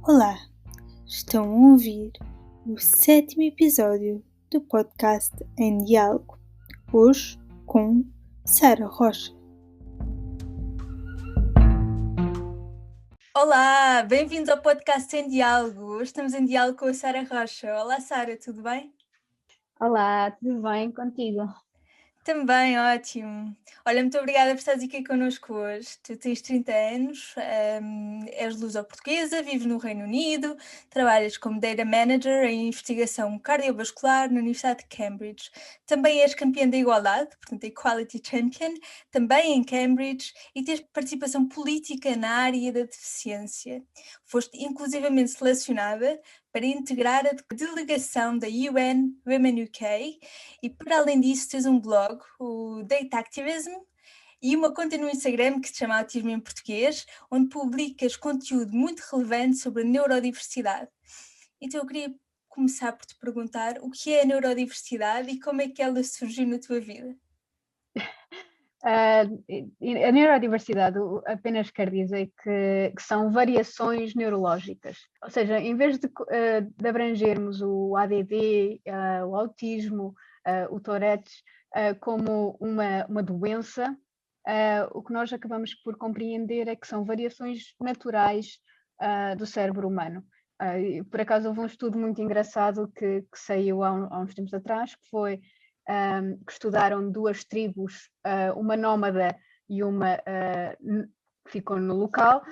Olá, estão a ouvir o 7º episódio do podcast Em Diálogo, hoje com Sara Rocha. Olá, bem-vindos ao podcast Em Diálogo. Hoje estamos em diálogo com a Sara Rocha. Olá Sara, tudo bem? Olá, tudo bem contigo? Também, ótimo. Olha, muito obrigada por estares aqui connosco hoje. Tu tens 30 anos, és luso-portuguesa, vives no Reino Unido, trabalhas como Data Manager em investigação cardiovascular na Universidade de Cambridge. Também és campeã da igualdade, portanto Equality Champion, também em Cambridge, e tens participação política na área da deficiência. Foste inclusivamente selecionada para integrar a delegação da UN Women UK e, para além disso, tens um blog, o Data Activism, e uma conta no Instagram que se chama Autismo em Português, onde publicas conteúdo muito relevante sobre a neurodiversidade. Então eu queria começar por te perguntar o que é a neurodiversidade e como é que ela surgiu na tua vida? A neurodiversidade apenas quer dizer que são variações neurológicas, ou seja, em vez de abrangermos o ADD, o autismo, o Tourette's como uma doença, o que nós acabamos por compreender é que são variações naturais do cérebro humano. Por acaso houve um estudo muito engraçado que saiu há uns tempos atrás, que foi que estudaram duas tribos, uma nómada e uma que ficou no local,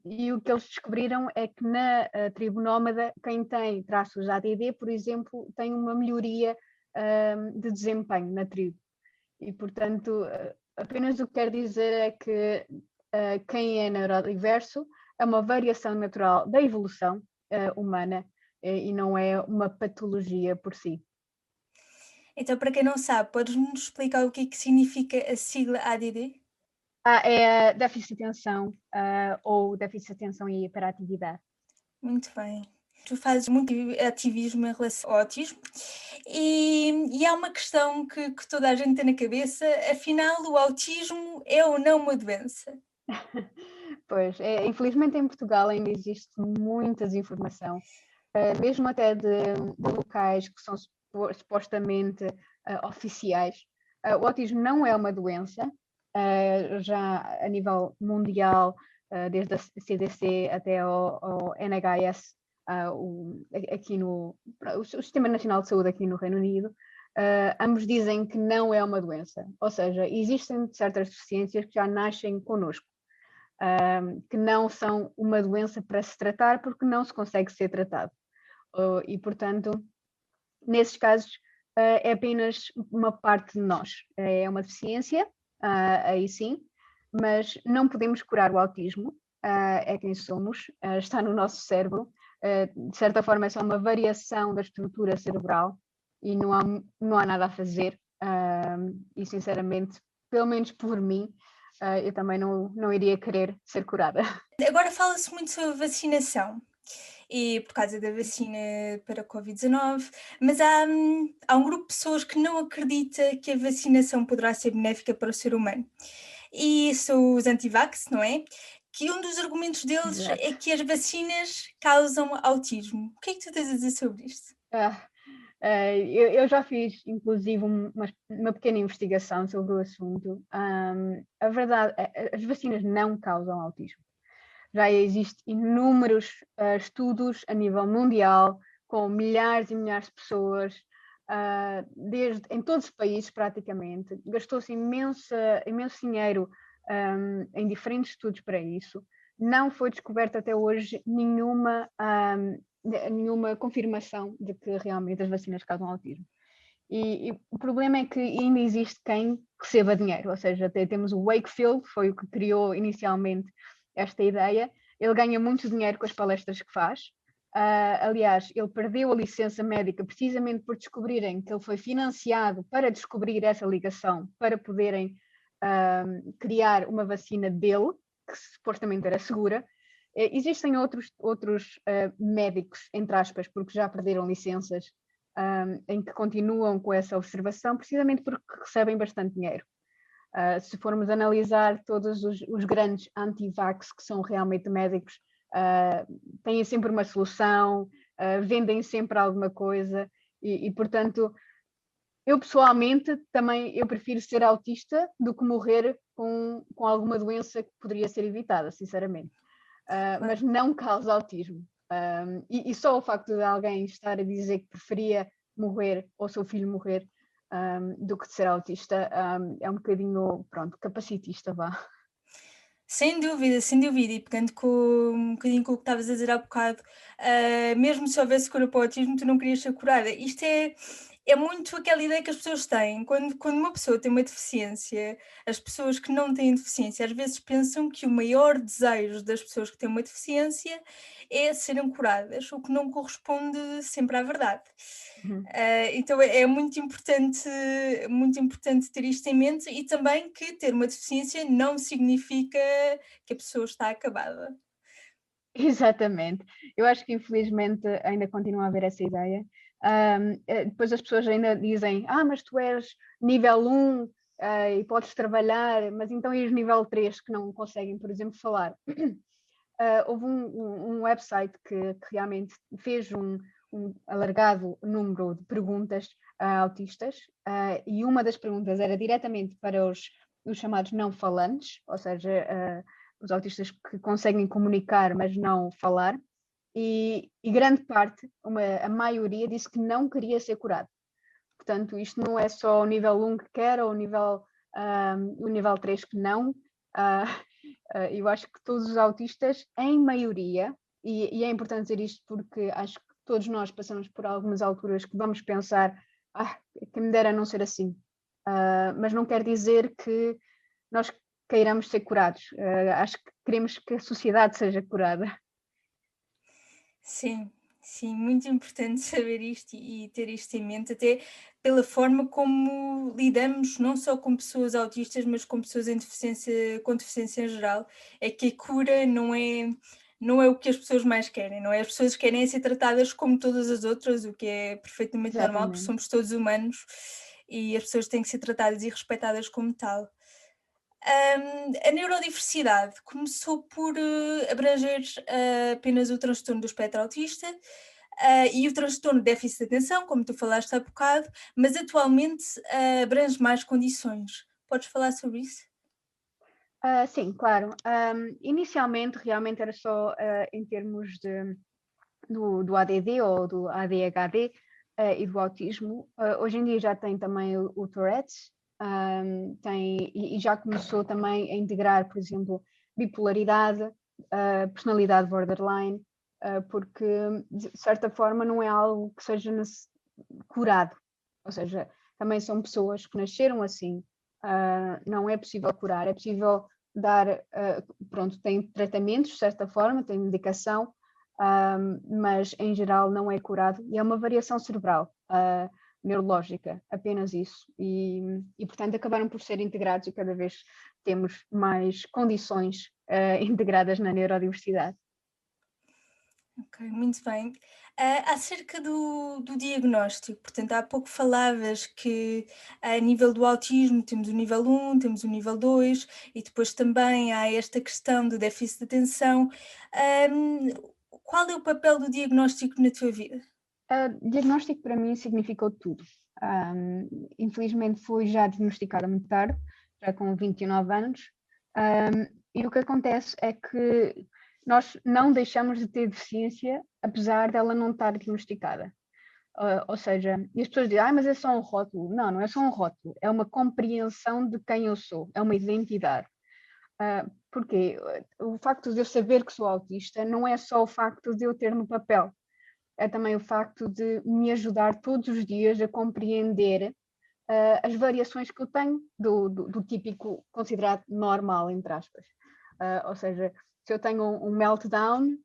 e o que eles descobriram é que na tribo nómada, quem tem traços ADD, por exemplo, tem uma melhoria de desempenho na tribo. E, portanto, apenas o que quer dizer é que quem é neurodiverso é uma variação natural da evolução humana e não é uma patologia por si. Então, para quem não sabe, podes-nos explicar o que é que significa a sigla ADD? É a déficit de atenção ou déficit de atenção e hiperatividade. Muito bem. Tu fazes muito ativismo em relação ao autismo e há uma questão que toda a gente tem na cabeça, afinal o autismo é ou não uma doença? Pois, infelizmente em Portugal ainda existe muita desinformação, mesmo até de locais que são supostamente oficiais. O autismo não é uma doença, já a nível mundial, desde a CDC até ao NHS, aqui o Sistema Nacional de Saúde aqui no Reino Unido, ambos dizem que não é uma doença, ou seja, existem certas deficiências que já nascem connosco, que não são uma doença para se tratar porque não se consegue ser tratado. E, portanto, nesses casos, é apenas uma parte de nós. É uma deficiência, aí sim, mas não podemos curar o autismo, é quem somos, está no nosso cérebro, de certa forma é só uma variação da estrutura cerebral e não há nada a fazer, e sinceramente, pelo menos por mim, eu também não iria querer ser curada. Agora fala-se muito sobre vacinação e por causa da vacina para a Covid-19, mas há um grupo de pessoas que não acredita que a vacinação poderá ser benéfica para o ser humano. E são os anti-vax, não é? Que um dos argumentos deles Exato. é que as vacinas causam autismo. O que é que tu tens a dizer sobre isto? Eu já fiz, inclusive, uma pequena investigação sobre o assunto. A verdade, as vacinas não causam autismo. Já existem inúmeros estudos a nível mundial, com milhares e milhares de pessoas, em todos os países praticamente. Gastou-se imenso dinheiro em diferentes estudos para isso. Não foi descoberta até hoje nenhuma confirmação de que realmente as vacinas causam autismo. E o problema é que ainda existe quem receba dinheiro, ou seja, temos o Wakefield, foi o que criou inicialmente esta ideia. Ele ganha muito dinheiro com as palestras que faz. Aliás, ele perdeu a licença médica precisamente por descobrirem que ele foi financiado para descobrir essa ligação, para poderem criar uma vacina dele, que supostamente era segura. Existem outros médicos, entre aspas, porque já perderam licenças, em que continuam com essa observação, precisamente porque recebem bastante dinheiro. Se formos analisar todos os grandes anti-vax, que são realmente médicos, têm sempre uma solução, vendem sempre alguma coisa e portanto, eu pessoalmente também eu prefiro ser autista do que morrer com alguma doença que poderia ser evitada, sinceramente. Mas não causa autismo. E só o facto de alguém estar a dizer que preferia morrer ou seu filho morrer do que de ser autista é um bocadinho, pronto, capacitista, vá. Sem dúvida, sem dúvida. E pegando um bocadinho com o que estavas a dizer há bocado, mesmo se houvesse cura para o autismo, tu não querias ser curada. Isto é muito aquela ideia que as pessoas têm. Quando uma pessoa tem uma deficiência, as pessoas que não têm deficiência às vezes pensam que o maior desejo das pessoas que têm uma deficiência é serem curadas, o que não corresponde sempre à verdade. Uhum. Então é muito importante ter isto em mente e também que ter uma deficiência não significa que a pessoa está acabada. Exatamente. Eu acho que infelizmente ainda continua a haver essa ideia. Depois as pessoas ainda dizem, mas tu és nível 1 e podes trabalhar, mas então e os nível 3 que não conseguem, por exemplo, falar? Houve um website que realmente fez um alargado número de perguntas a autistas e uma das perguntas era diretamente para os chamados não falantes, ou seja, os autistas que conseguem comunicar, mas não falar, e grande parte, a maioria, disse que não queria ser curado. Portanto, isto não é só o nível 1 que quer ou o nível 3 que não. Eu acho que todos os autistas, em maioria, e é importante dizer isto porque acho que todos nós passamos por algumas alturas que vamos pensar, que me dera não ser assim. Mas não quer dizer que nós queiramos ser curados. Acho que queremos que a sociedade seja curada. Sim, sim, muito importante saber isto e ter isto em mente, até pela forma como lidamos não só com pessoas autistas, mas com pessoas com deficiência em geral. É que a cura não é o que as pessoas mais querem, não é? As pessoas querem ser tratadas como todas as outras, o que é perfeitamente normal, porque Exatamente. somos todos humanos e as pessoas têm que ser tratadas e respeitadas como tal. A neurodiversidade começou por abranger apenas o transtorno do espectro autista e o transtorno de déficit de atenção, como tu falaste há bocado, mas atualmente abrange mais condições. Podes falar sobre isso? Sim, claro. Inicialmente, realmente era só em termos do ADD ou do ADHD e do autismo. Hoje em dia já tem também o Tourette's, e já começou também a integrar, por exemplo, bipolaridade, personalidade borderline, porque de certa forma não é algo que seja curado. Ou seja, também são pessoas que nasceram assim. Não é possível curar, é possível dar, pronto, tem tratamentos de certa forma, tem medicação, mas em geral não é curado e é uma variação cerebral, neurológica, apenas isso. E portanto acabaram por ser integrados e cada vez temos mais condições integradas na neurodiversidade. Ok, muito bem. Acerca do diagnóstico, portanto, há pouco falavas que a nível do autismo temos o nível 1, temos o nível 2 e depois também há esta questão do déficit de atenção. Ahm, Qual é o papel do diagnóstico na tua vida? Diagnóstico para mim significou tudo. Infelizmente fui já diagnosticada muito tarde, já com 29 anos, e o que acontece é que nós não deixamos de ter deficiência apesar dela não estar diagnosticada. Ou seja, e as pessoas dizem, mas é só um rótulo. Não, não é só um rótulo, é uma compreensão de quem eu sou, é uma identidade. Porque o facto de eu saber que sou autista não é só o facto de eu ter no papel, é também o facto de me ajudar todos os dias a compreender as variações que eu tenho do típico considerado normal, entre aspas. Ou seja, se eu tenho um meltdown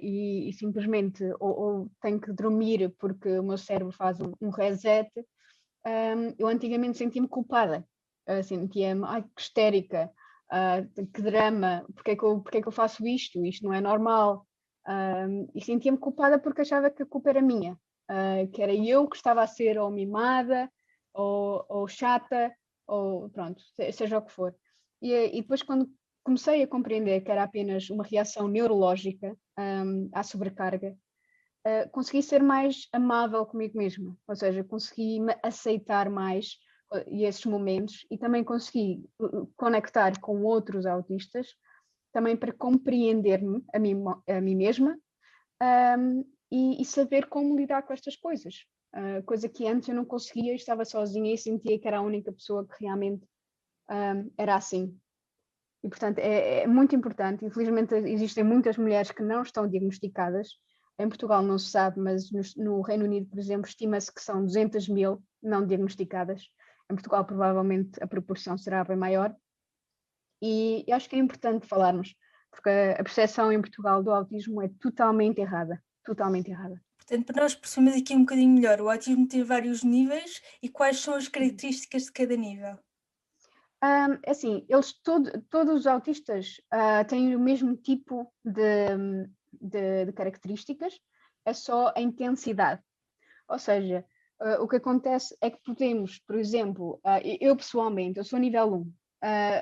e simplesmente ou tenho que dormir porque o meu cérebro faz um reset, eu antigamente sentia-me culpada, sentia-me, ai, que histérica, que drama, porque é que eu faço isto? Isto não é normal. E sentia-me culpada porque achava que a culpa era minha, que era eu que estava a ser ou mimada, ou chata, ou pronto, seja o que for. E depois, quando comecei a compreender que era apenas uma reação neurológica à sobrecarga, consegui ser mais amável comigo mesma, ou seja, consegui me aceitar mais esses momentos e também consegui conectar com outros autistas, também para compreender-me a mim mesma e saber como lidar com estas coisas, coisa que antes eu não conseguia, estava sozinha e sentia que era a única pessoa que realmente era assim. E, portanto, é muito importante. Infelizmente, existem muitas mulheres que não estão diagnosticadas. Em Portugal não se sabe, mas no Reino Unido, por exemplo, estima-se que são 200.000 não diagnosticadas. Em Portugal, provavelmente, a proporção será bem maior. E acho que é importante falarmos, porque a percepção em Portugal do autismo é totalmente errada. Totalmente errada. Portanto, para nós percebermos aqui um bocadinho melhor, o autismo tem vários níveis e quais são as características de cada nível? Assim, todos os autistas têm o mesmo tipo de características, é só a intensidade. Ou seja, o que acontece é que podemos, por exemplo, eu pessoalmente, eu sou nível 1,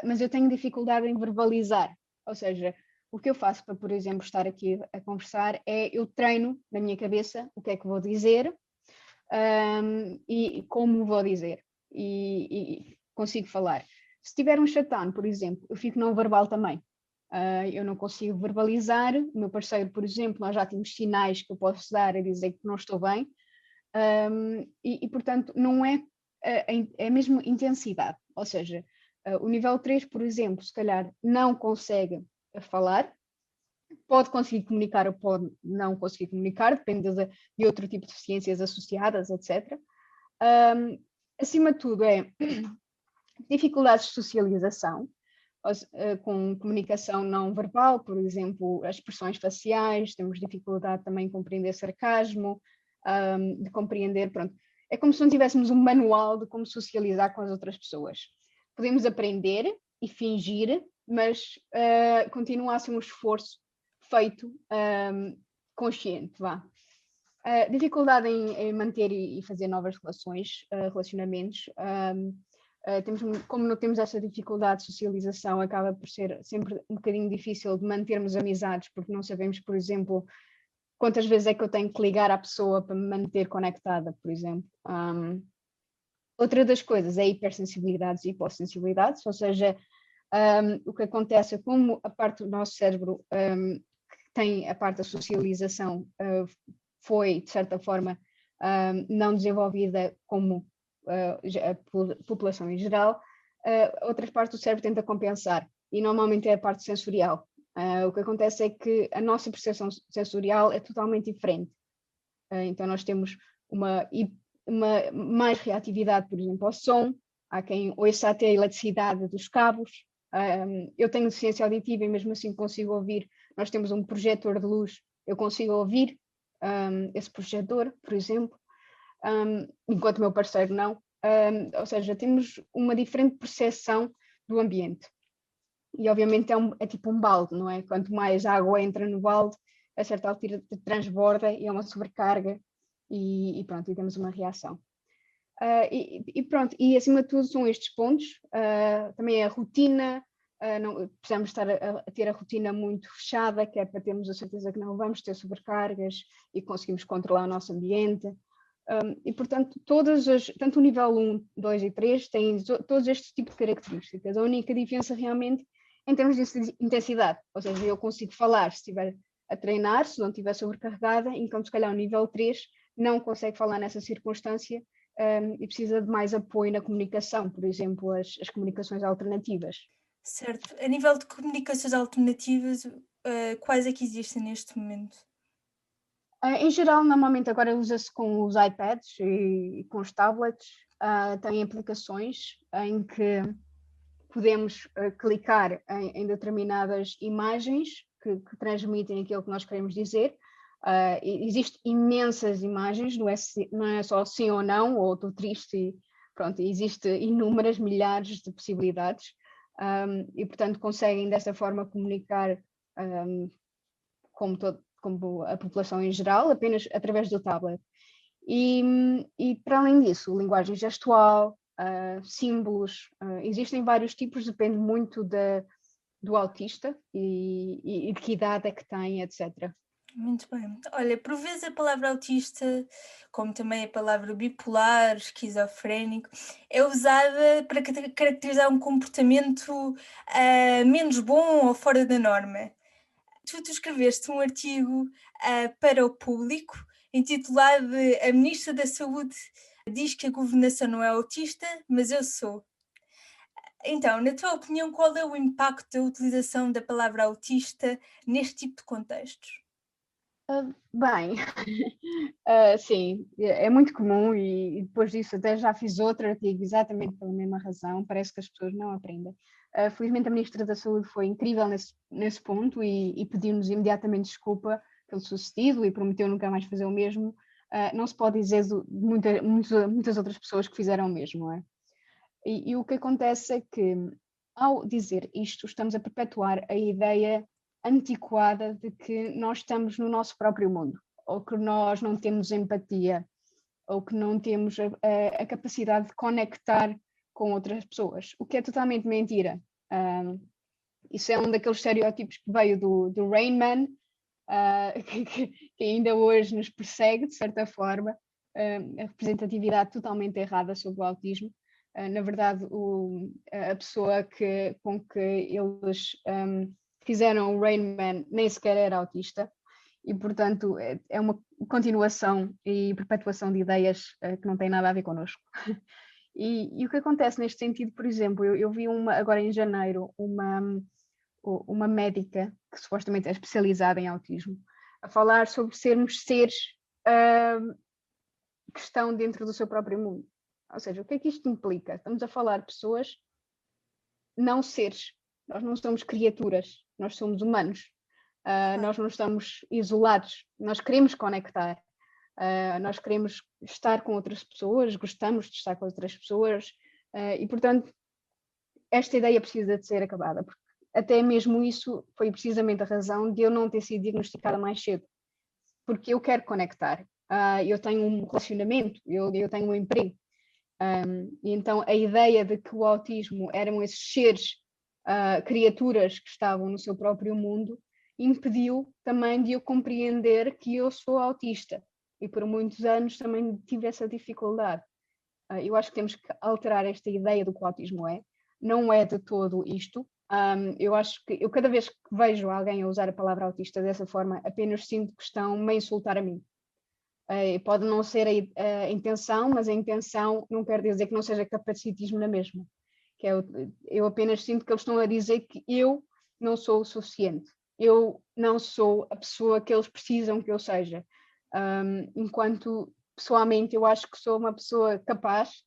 mas eu tenho dificuldade em verbalizar. Ou seja, o que eu faço para, por exemplo, estar aqui a conversar é eu treino na minha cabeça o que é que vou dizer e como vou dizer. E consigo falar. Se tiver um shutdown, por exemplo, eu fico não verbal também. Eu não consigo verbalizar. O meu parceiro, por exemplo, nós já temos sinais que eu posso dar a dizer que não estou bem. Portanto, não é, é mesmo intensidade. Ou seja, o nível 3, por exemplo, se calhar não consegue falar, pode conseguir comunicar ou pode não conseguir comunicar, depende de outro tipo de deficiências associadas, etc. Acima de tudo, é dificuldades de socialização, com comunicação não verbal, por exemplo, as expressões faciais, temos dificuldade também em compreender sarcasmo, de compreender, pronto, é como se não tivéssemos um manual de como socializar com as outras pessoas. Podemos aprender e fingir, mas continua a ser um esforço feito consciente, vá. Dificuldade em manter e fazer novas relacionamentos. Como não temos essa dificuldade de socialização, acaba por ser sempre um bocadinho difícil de mantermos amizades, porque não sabemos, por exemplo, quantas vezes é que eu tenho que ligar à pessoa para me manter conectada, por exemplo. Outra das coisas é hipersensibilidades e hipossensibilidades, ou seja, o que acontece é como a parte do nosso cérebro que tem a parte da socialização foi, de certa forma, não desenvolvida como a população em geral, outras partes do cérebro tenta compensar, e normalmente é a parte sensorial. O que acontece é que a nossa percepção sensorial é totalmente diferente. Então nós temos uma mais reatividade, por exemplo, ao som, há quem ouça até a eletricidade dos cabos. Eu tenho deficiência auditiva e mesmo assim consigo ouvir. Nós temos um projetor de luz, eu consigo ouvir esse projetor, por exemplo, enquanto o meu parceiro não. Ou seja, temos uma diferente percepção do ambiente. E obviamente é tipo um balde, não é? Quanto mais água entra no balde, a certa altura transborda e é uma sobrecarga e pronto, e temos uma reação. Pronto, e acima de tudo são estes pontos, também a rotina, não, precisamos estar a ter a rotina muito fechada, que é para termos a certeza que não vamos ter sobrecargas e conseguimos controlar o nosso ambiente. E portanto, tanto o nível 1, 2 e 3 têm todos estes tipos de características. A única diferença realmente em termos de intensidade, ou seja, eu consigo falar se estiver a treinar, se não estiver sobrecarregada, enquanto se calhar o nível 3 não consegue falar nessa circunstância e precisa de mais apoio na comunicação, por exemplo, as comunicações alternativas. Certo. A nível de comunicações alternativas, quais é que existem neste momento? Em geral, normalmente agora usa-se com os iPads e com os tablets, tem aplicações em que podemos clicar em determinadas imagens que transmitem aquilo que nós queremos dizer. Existem imensas imagens, não é só sim ou não, ou estou triste, e pronto, existem inúmeras milhares de possibilidades e, portanto, conseguem dessa forma comunicar como a população em geral, apenas através do tablet. E para além disso, linguagem gestual, símbolos, existem vários tipos, depende muito do autista e de que idade é que tem, etc. Muito bem. Olha, por vezes a palavra autista, como também a palavra bipolar, esquizofrénico, é usada para caracterizar um comportamento menos bom ou fora da norma. Tu escreveste um artigo para o público intitulado A Ministra da Saúde diz que a governação não é autista, mas eu sou. Então, na tua opinião, qual é o impacto da utilização da palavra autista neste tipo de contextos? Bem, sim, é muito comum e depois disso até já fiz outro artigo exatamente pela mesma razão, parece que as pessoas não aprendem. Felizmente a Ministra da Saúde foi incrível nesse ponto e pediu-nos imediatamente desculpa pelo sucedido e prometeu nunca mais fazer o mesmo. Não se pode dizer de muitas outras pessoas que fizeram o mesmo, não é? E o que acontece é que, ao dizer isto, estamos a perpetuar a ideia antiquada de que nós estamos no nosso próprio mundo, ou que nós não temos empatia, ou que não temos a capacidade de conectar com outras pessoas, o que é totalmente mentira. Isso é um daqueles estereótipos que veio do Rain Man, que ainda hoje nos persegue, de certa forma, a representatividade totalmente errada sobre o autismo. Na verdade, a pessoa com que eles fizeram o Rain Man nem sequer era autista, e portanto é uma continuação e perpetuação de ideias que não têm nada a ver connosco. E o que acontece neste sentido, por exemplo, eu vi agora em janeiro uma médica que supostamente é especializada em autismo a falar sobre sermos seres que estão dentro do seu próprio mundo. Ou seja, o que é que isto implica? Estamos a falar de pessoas, não seres. Nós não somos criaturas, nós somos humanos. Nós não estamos isolados, nós queremos conectar, nós queremos estar com outras pessoas, gostamos de estar com outras pessoas e, portanto, esta ideia precisa de ser acabada, porque até mesmo isso foi precisamente a razão de eu não ter sido diagnosticada mais cedo, porque eu quero conectar, eu tenho um relacionamento, eu tenho um emprego, e então a ideia de que o autismo eram esses seres, criaturas que estavam no seu próprio mundo, impediu também de eu compreender que eu sou autista, e por muitos anos também tive essa dificuldade. Eu acho que temos que alterar esta ideia do que o autismo é, não é de todo isto. Eu acho que eu cada vez que vejo alguém a usar a palavra autista dessa forma, apenas sinto que estão-me a insultar a mim. Pode não ser a intenção, mas a intenção não quer dizer que não seja capacitismo na mesma. Que eu apenas sinto que eles estão a dizer que eu não sou o suficiente. Eu não sou a pessoa que eles precisam que eu seja. Enquanto, pessoalmente, eu acho que sou uma pessoa capaz,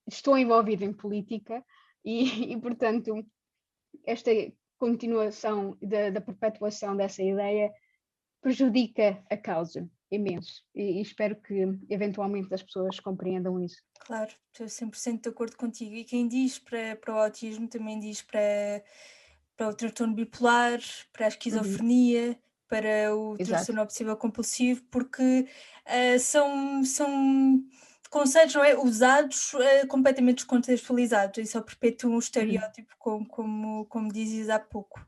estou envolvida em política e portanto, esta continuação da perpetuação dessa ideia prejudica a causa imenso e espero que eventualmente as pessoas compreendam isso. Claro, estou 100% de acordo contigo. E quem diz para o autismo também diz para o transtorno bipolar, para a Uhum, esquizofrenia, para o exato. transtorno obsessivo compulsivo, porque são conceitos, não é, usados completamente descontextualizados e só perpetuam o Uhum, estereótipo, como dizes há pouco.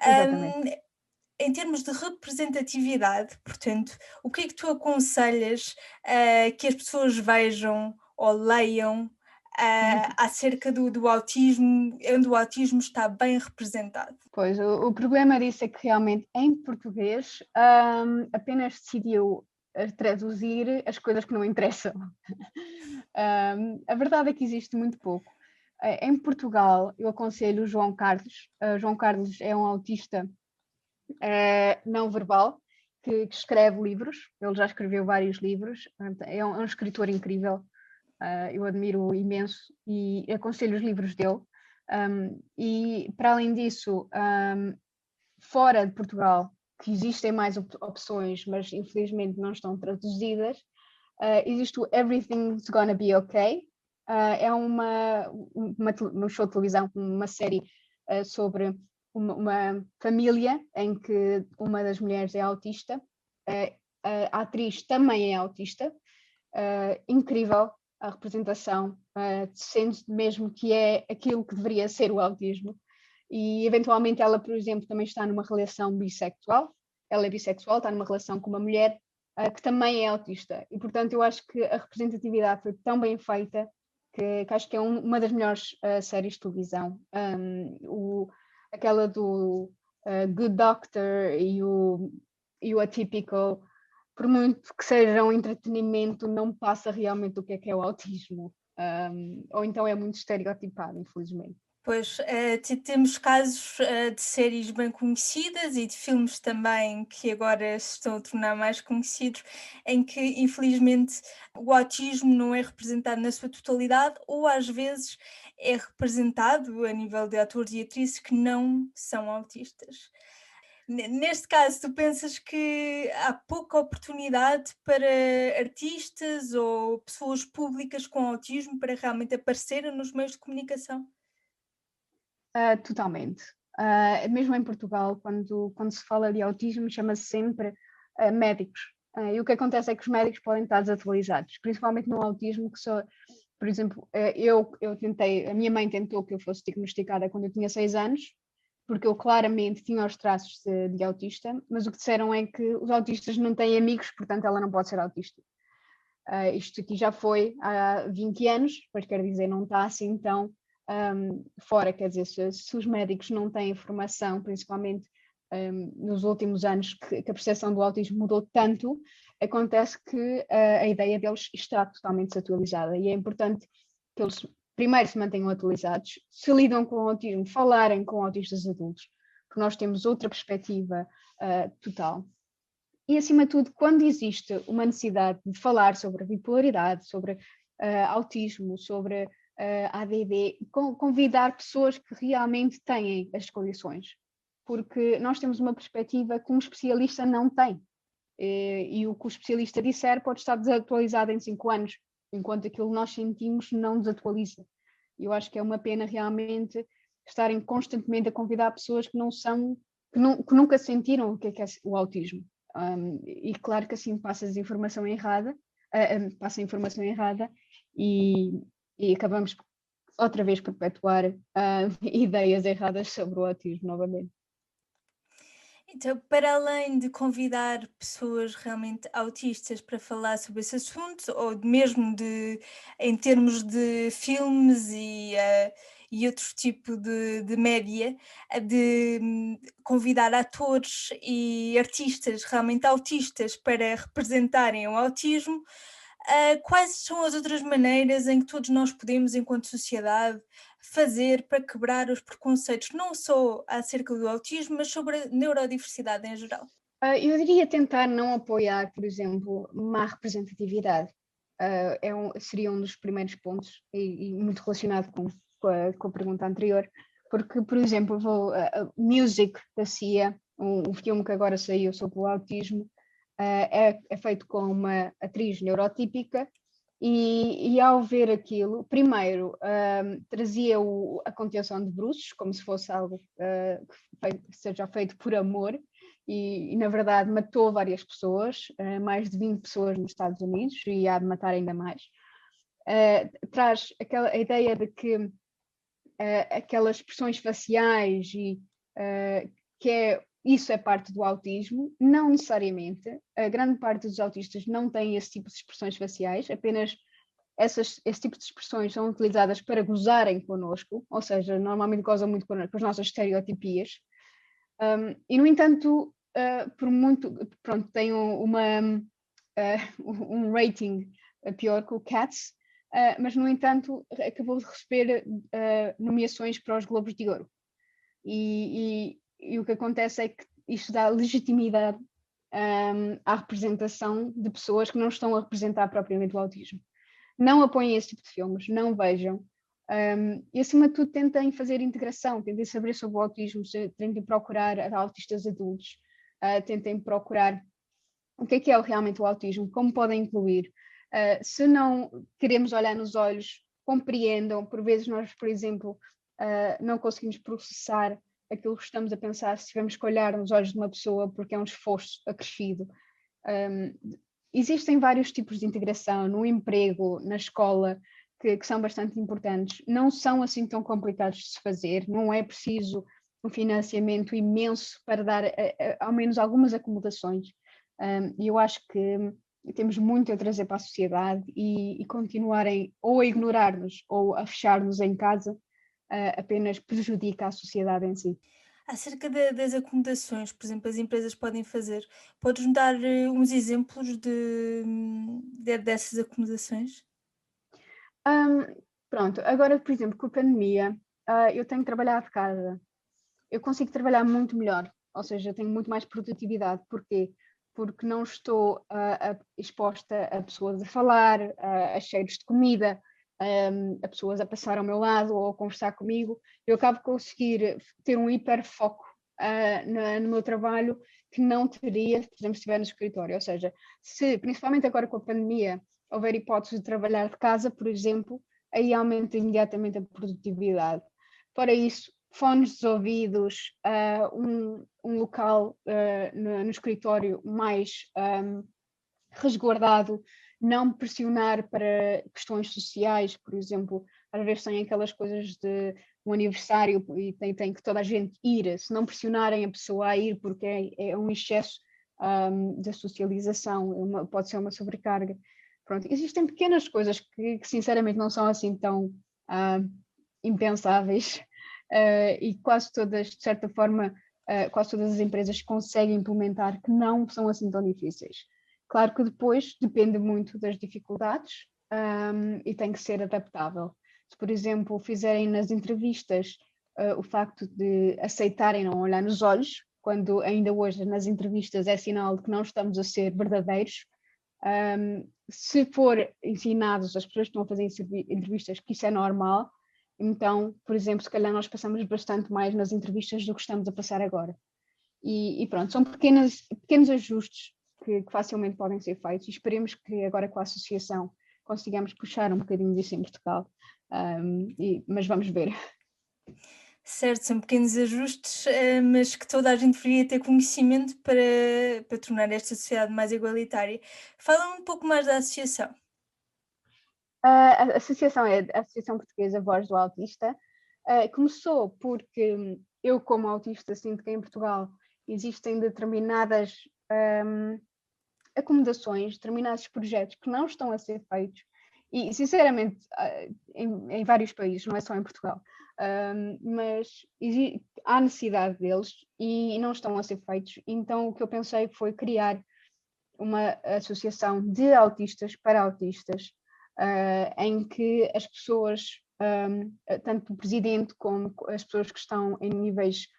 exatamente. Ahm, Em termos de representatividade, portanto, o que é que tu aconselhas que as pessoas vejam ou leiam acerca do autismo, onde o autismo está bem representado? Pois, o problema disso é que realmente em português apenas decidiu traduzir as coisas que não interessam. A verdade é que existe muito pouco. Em Portugal, eu aconselho o João Carlos. João Carlos é um autista não verbal que escreve livros. Ele já escreveu vários livros. É um escritor incrível. Eu admiro imenso e aconselho os livros dele. E para além disso, fora de Portugal, que existem mais opções, mas infelizmente não estão traduzidas, existe o Everything's Gonna Be Okay. É um show de televisão, uma série sobre uma família em que uma das mulheres é autista, a atriz também é autista, incrível, a representação, sendo mesmo que é aquilo que deveria ser o autismo. E eventualmente ela, por exemplo, também está numa relação bissexual, ela é bissexual, está numa relação com uma mulher que também é autista. E portanto eu acho que a representatividade foi tão bem feita que acho que é uma das melhores séries de televisão. Aquela do Good Doctor e o Atypical, por muito que seja um entretenimento, não passa realmente o que é o autismo. Ou então é muito estereotipado, infelizmente. Pois, temos casos de séries bem conhecidas e de filmes também que agora se estão a tornar mais conhecidos, em que infelizmente o autismo não é representado na sua totalidade ou às vezes é representado a nível de atores e atrizes que não são autistas. Neste caso, tu pensas que há pouca oportunidade para artistas ou pessoas públicas com autismo para realmente aparecerem nos meios de comunicação? Totalmente. Mesmo em Portugal, quando se fala de autismo, chama-se sempre médicos. E o que acontece é que os médicos podem estar desatualizados, principalmente no autismo, que só, por exemplo, eu tentei, a minha mãe tentou que eu fosse diagnosticada quando eu tinha 6 anos, porque eu claramente tinha os traços de autista, mas o que disseram é que os autistas não têm amigos, portanto ela não pode ser autista. Isto aqui já foi há 20 anos, pois quer dizer, não está assim tão fora, quer dizer, se os médicos não têm informação, principalmente nos últimos anos que a percepção do autismo mudou tanto, acontece que a ideia deles está totalmente desatualizada e é importante que eles primeiro se mantenham atualizados, se lidam com o autismo, falarem com autistas adultos, porque nós temos outra perspectiva total. E, acima de tudo, quando existe uma necessidade de falar sobre a bipolaridade, sobre autismo, sobre ADD, convidar pessoas que realmente têm as condições, porque nós temos uma perspectiva que um especialista não tem. E o que o especialista disser pode estar desatualizado em 5 anos, enquanto aquilo que nós sentimos não desatualiza. E eu acho que é uma pena realmente estarem constantemente a convidar pessoas que não são, que nunca sentiram o que é o autismo. E claro que assim passa a informação errada, e acabamos outra vez perpetuar ideias erradas sobre o autismo novamente. Então, para além de convidar pessoas realmente autistas para falar sobre esse assunto, ou mesmo em termos de filmes e outro tipo de média, de convidar atores e artistas realmente autistas para representarem o autismo, quais são as outras maneiras em que todos nós podemos, enquanto sociedade, fazer para quebrar os preconceitos, não só acerca do autismo, mas sobre a neurodiversidade em geral? Eu diria tentar não apoiar, por exemplo, má representatividade. Seria um dos primeiros pontos, e muito relacionado com a pergunta anterior, porque, por exemplo, Music da Cia, um filme que agora saiu sobre o autismo, é feito com uma atriz neurotípica, e ao ver aquilo, primeiro trazia a contenção de bruços, como se fosse algo que seja feito por amor, e na verdade matou várias pessoas, mais de 20 pessoas nos Estados Unidos, e há de matar ainda mais. Traz a ideia de que aquelas expressões faciais isso é parte do autismo, não necessariamente. A grande parte dos autistas não tem esse tipo de expressões faciais, apenas esse tipo de expressões são utilizadas para gozarem connosco, ou seja, normalmente gozam muito com as nossas estereotipias. E, no entanto, por muito, pronto, tem um rating pior que o Cats, mas, no entanto, acabou de receber nomeações para os Globos de Ouro. E o que acontece é que isto dá legitimidade à representação de pessoas que não estão a representar propriamente o autismo. Não apoiem esse tipo de filmes, não vejam. E, acima de tudo, tentem fazer integração, tentem saber sobre o autismo, tentem procurar autistas adultos, tentem procurar o que é realmente o autismo, como podem incluir. Se não queremos olhar nos olhos, compreendam. Por vezes nós, por exemplo, não conseguimos processar aquilo que estamos a pensar se tivermos que olhar nos olhos de uma pessoa porque é um esforço acrescido. existem vários tipos de integração no emprego, na escola, que são bastante importantes. Não são assim tão complicados de se fazer, não é preciso um financiamento imenso para dar ao menos algumas acomodações. E eu acho que temos muito a trazer para a sociedade e continuarem ou a ignorar-nos ou a fechar-nos em casa apenas prejudica a sociedade em si. Acerca das acomodações, por exemplo, as empresas podem fazer. Podes-me dar uns exemplos dessas acomodações? Hum, Pronto, agora, por exemplo, com a pandemia, eu tenho que trabalhar de casa. Eu consigo trabalhar muito melhor, ou seja, tenho muito mais produtividade. Porquê? Porque não estou exposta a pessoas a falar, a cheiros de comida, a pessoas a passar ao meu lado ou a conversar comigo. Eu acabo de conseguir ter um hiperfoco no meu trabalho que não teria, por exemplo, se estiver no escritório. Ou seja, se, principalmente agora com a pandemia, houver hipótese de trabalhar de casa, por exemplo, aí aumenta imediatamente a produtividade. Para isso, fones dos ouvidos, um local no escritório mais resguardado, não pressionar para questões sociais, por exemplo, às vezes tem aquelas coisas de um aniversário e tem que toda a gente ir, se não pressionarem a pessoa a ir porque é um excesso da socialização, pode ser uma sobrecarga. Pronto, existem pequenas coisas que sinceramente não são assim tão impensáveis e quase todas, de certa forma, quase todas as empresas conseguem implementar que não são assim tão difíceis. Claro que depois depende muito das dificuldades e tem que ser adaptável. Se, por exemplo, fizerem nas entrevistas o facto de aceitarem não olhar nos olhos, quando ainda hoje nas entrevistas é sinal de que não estamos a ser verdadeiros, se for ensinados as pessoas que estão a fazer entrevistas que isso é normal, então, por exemplo, se calhar nós passamos bastante mais nas entrevistas do que estamos a passar agora. E pronto, são pequenos ajustes que facilmente podem ser feitos e esperemos que agora com a associação consigamos puxar um bocadinho disso em Portugal, mas vamos ver. Certo, são pequenos ajustes, mas que toda a gente deveria ter conhecimento para tornar esta sociedade mais igualitária. Fala um pouco mais da associação. A associação é a Associação Portuguesa Voz do Autista. Começou porque eu, como autista, sinto que em Portugal existem determinadas acomodações, determinados projetos que não estão a ser feitos e sinceramente em vários países, não é só em Portugal, mas há necessidade deles e não estão a ser feitos. Então o que eu pensei foi criar uma associação de autistas para autistas, em que as pessoas, tanto o presidente como as pessoas que estão em níveis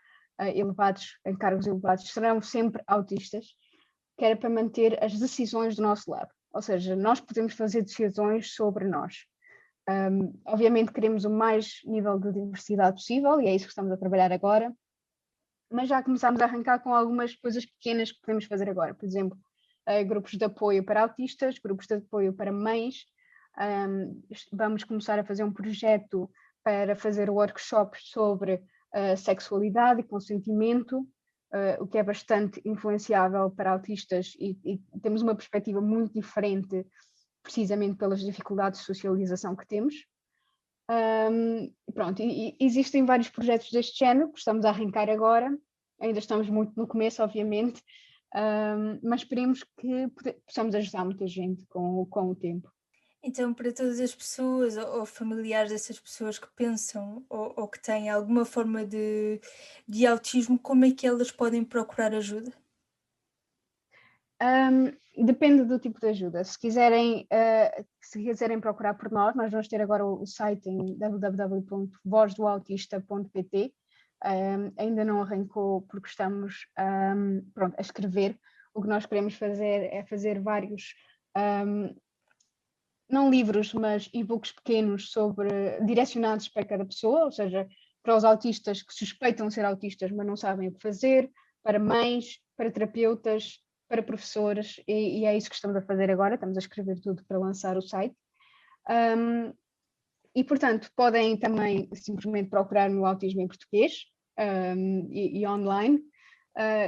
elevados, em cargos elevados, serão sempre autistas, que era para manter as decisões do nosso lado. Ou seja, nós podemos fazer decisões sobre nós. Obviamente queremos o mais nível de diversidade possível e é isso que estamos a trabalhar agora, mas já começámos a arrancar com algumas coisas pequenas que podemos fazer agora. Por exemplo, grupos de apoio para autistas, grupos de apoio para mães. Vamos começar a fazer um projeto para fazer workshops sobre sexualidade e consentimento, o que é bastante influenciável para autistas e temos uma perspectiva muito diferente, precisamente pelas dificuldades de socialização que temos. Pronto, e existem vários projetos deste género que estamos a arrancar agora, ainda estamos muito no começo, obviamente, mas esperemos que possamos ajudar muita gente com o tempo. Então, para todas as pessoas ou familiares dessas pessoas que pensam ou que têm alguma forma de autismo, como é que elas podem procurar ajuda? Depende do tipo de ajuda. Se quiserem procurar por nós vamos ter agora o site em www.vozdoautista.pt. Ainda não arrancou porque estamos pronto, a escrever. O que nós queremos fazer é fazer vários, não livros, mas e-books pequenos direcionados para cada pessoa, ou seja, para os autistas que suspeitam ser autistas, mas não sabem o que fazer, para mães, para terapeutas, para professores, e é isso que estamos a fazer agora, estamos a escrever tudo para lançar o site. E, portanto, podem também simplesmente procurar no Autismo em Português e online.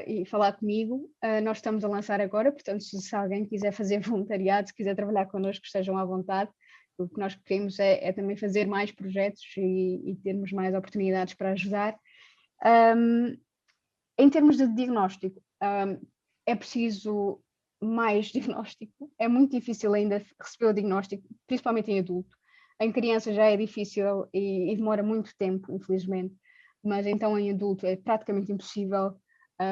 e falar comigo. Nós estamos a lançar agora, portanto, se alguém quiser fazer voluntariado, se quiser trabalhar connosco, estejam à vontade. O que nós queremos é também fazer mais projetos e termos mais oportunidades para ajudar. Em termos de diagnóstico, é preciso mais diagnóstico. É muito difícil ainda receber o diagnóstico, principalmente em adulto. Em criança já é difícil e demora muito tempo, infelizmente, mas então em adulto é praticamente impossível.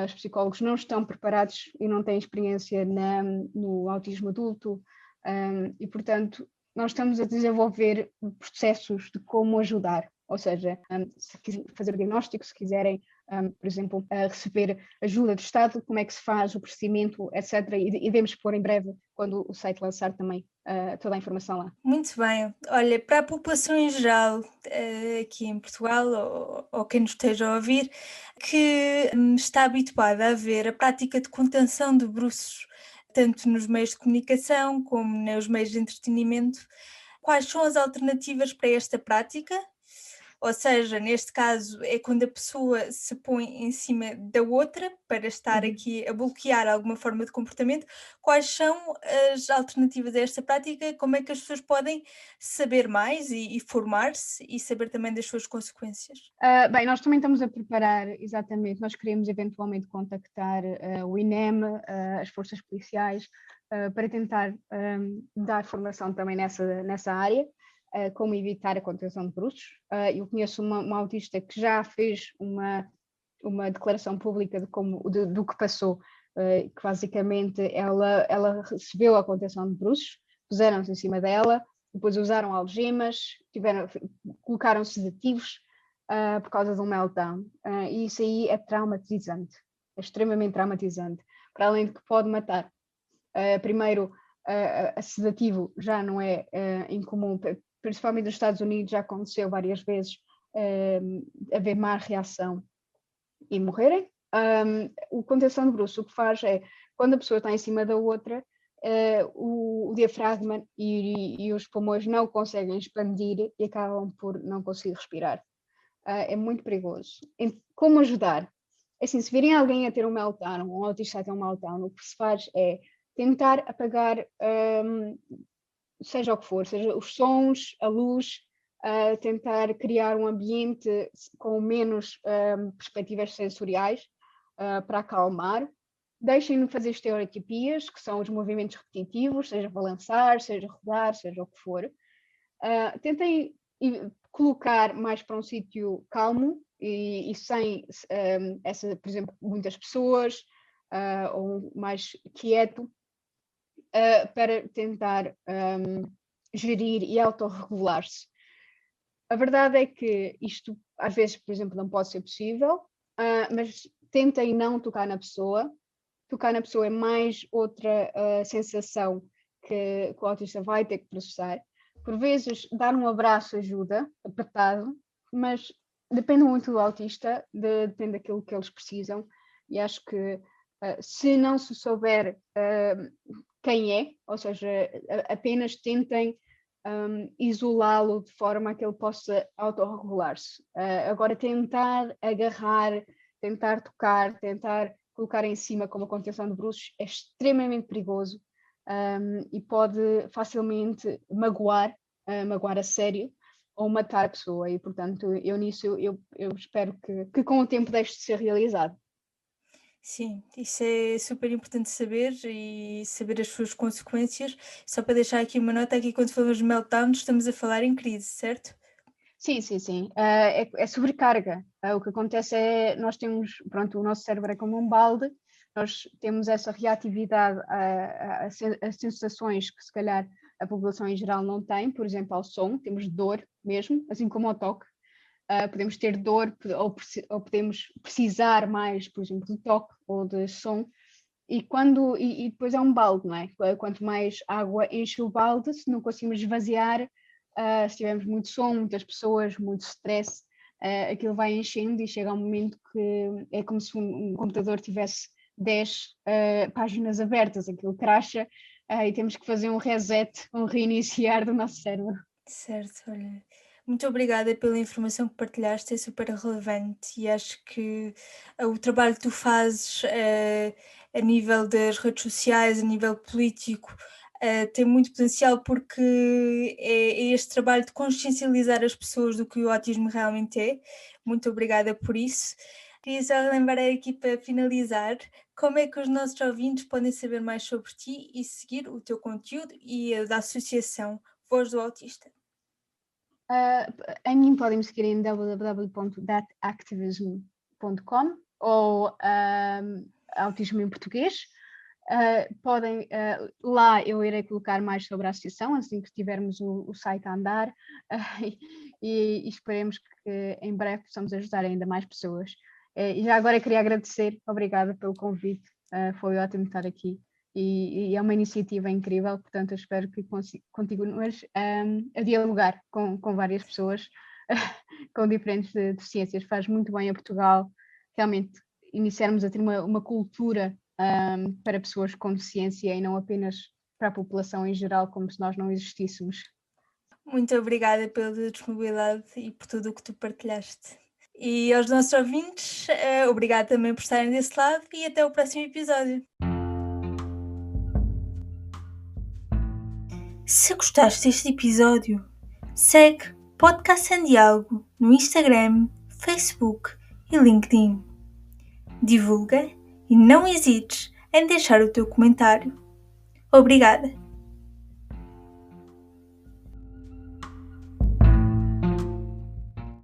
Os psicólogos não estão preparados e não têm experiência no autismo adulto, e portanto nós estamos a desenvolver processos de como ajudar, ou seja, se quiserem fazer o diagnóstico, se quiserem, por exemplo, receber ajuda do Estado, como é que se faz o procedimento, etc. E devemos pôr em breve, quando o site lançar também, toda a informação lá. Muito bem. Olha, para a população em geral, aqui em Portugal, ou quem nos esteja a ouvir, que está habituada a ver a prática de contenção de bruços, tanto nos meios de comunicação como nos meios de entretenimento, quais são as alternativas para esta prática? Ou seja, neste caso é quando a pessoa se põe em cima da outra para estar aqui a bloquear alguma forma de comportamento. Quais são as alternativas a esta prática? Como é que as pessoas podem saber mais e formar-se e saber também das suas consequências? Bem, nós também estamos a preparar, exatamente, nós queremos eventualmente contactar o INEM, as forças policiais, para tentar dar formação também nessa área, como evitar a contenção de bruços. Eu conheço uma autista que já fez uma declaração pública do que passou, que basicamente ela recebeu a contenção de bruços, puseram-se em cima dela, depois usaram algemas, colocaram sedativos, por causa de um meltdown. E isso aí é traumatizante, é extremamente traumatizante, para além de que pode matar. Primeiro, a sedativo já não é incomum, principalmente nos Estados Unidos já aconteceu várias vezes haver má reação e morrerem. O contenção de bruços o que faz é, quando a pessoa está em cima da outra, o diafragma e os pulmões não conseguem expandir e acabam por não conseguir respirar. É muito perigoso. Como ajudar? Assim, se virem alguém a ter um meltdown, um autista a ter um meltdown, o que se faz é tentar apagar, seja o que for, seja os sons, a luz, tentar criar um ambiente com menos perspectivas sensoriais para acalmar. Deixem-no fazer estereotipias, que são os movimentos repetitivos, seja balançar, seja rodar, seja o que for. Tentem colocar mais para um sítio calmo e sem, por exemplo, muitas pessoas, ou mais quieto, para tentar gerir e autorregular-se. A verdade é que isto, às vezes, por exemplo, não pode ser possível, mas tentem não tocar na pessoa. Tocar na pessoa é mais outra sensação que o autista vai ter que processar. Por vezes, dar um abraço ajuda, apertado, mas depende muito do autista, depende daquilo que eles precisam. E acho que se não se souber quem é, ou seja, apenas tentem isolá-lo de forma a que ele possa autorregular-se. Agora, tentar agarrar, tentar tocar, tentar colocar em cima como a contenção de bruços é extremamente perigoso e pode facilmente magoar a sério ou matar a pessoa. E, portanto, eu espero que com o tempo deixe de ser realizado. Sim, isso é super importante saber e saber as suas consequências. Só para deixar aqui uma nota, aqui quando falamos de meltdown, estamos a falar em crise, certo? Sim, sim, sim. É sobrecarga. O que acontece é, nós temos, pronto, o nosso cérebro é como um balde, nós temos essa reatividade a sensações que se calhar a população em geral não tem, por exemplo, ao som, temos dor mesmo, assim como ao toque. Podemos ter dor ou podemos precisar mais, por exemplo, de toque ou de som. E depois é um balde, não é? Quanto mais água enche o balde, se não conseguimos esvaziar, se tivermos muito som, muitas pessoas, muito stress, aquilo vai enchendo e chega um momento que é como se um computador tivesse 10 páginas abertas, aquilo cracha e temos que fazer um reset, um reiniciar do nosso cérebro. Certo, olha. Muito obrigada pela informação que partilhaste, é super relevante e acho que o trabalho que tu fazes a nível das redes sociais, a nível político, tem muito potencial porque é este trabalho de consciencializar as pessoas do que o autismo realmente é. Muito obrigada por isso. Queria só lembrar aqui para finalizar, como é que os nossos ouvintes podem saber mais sobre ti e seguir o teu conteúdo e a da associação Voz do Autista? A mim podem me seguir em www.thatactivism.com ou Autismo em Português. Lá eu irei colocar mais sobre a associação assim que tivermos o site a andar e esperemos que em breve possamos ajudar ainda mais pessoas. E já agora queria agradecer, obrigada pelo convite, foi ótimo estar aqui e é uma iniciativa incrível, portanto eu espero que continues a dialogar com várias pessoas com diferentes deficiências. Faz muito bem a Portugal realmente iniciarmos a ter uma cultura para pessoas com deficiência e não apenas para a população em geral, como se nós não existíssemos. Muito obrigada pela disponibilidade e por tudo o que tu partilhaste. E aos nossos ouvintes, obrigada também por estarem desse lado e até o próximo episódio. Se gostaste deste episódio, segue Podcast em Diálogo no Instagram, Facebook e LinkedIn. Divulga e não hesites em deixar o teu comentário. Obrigada!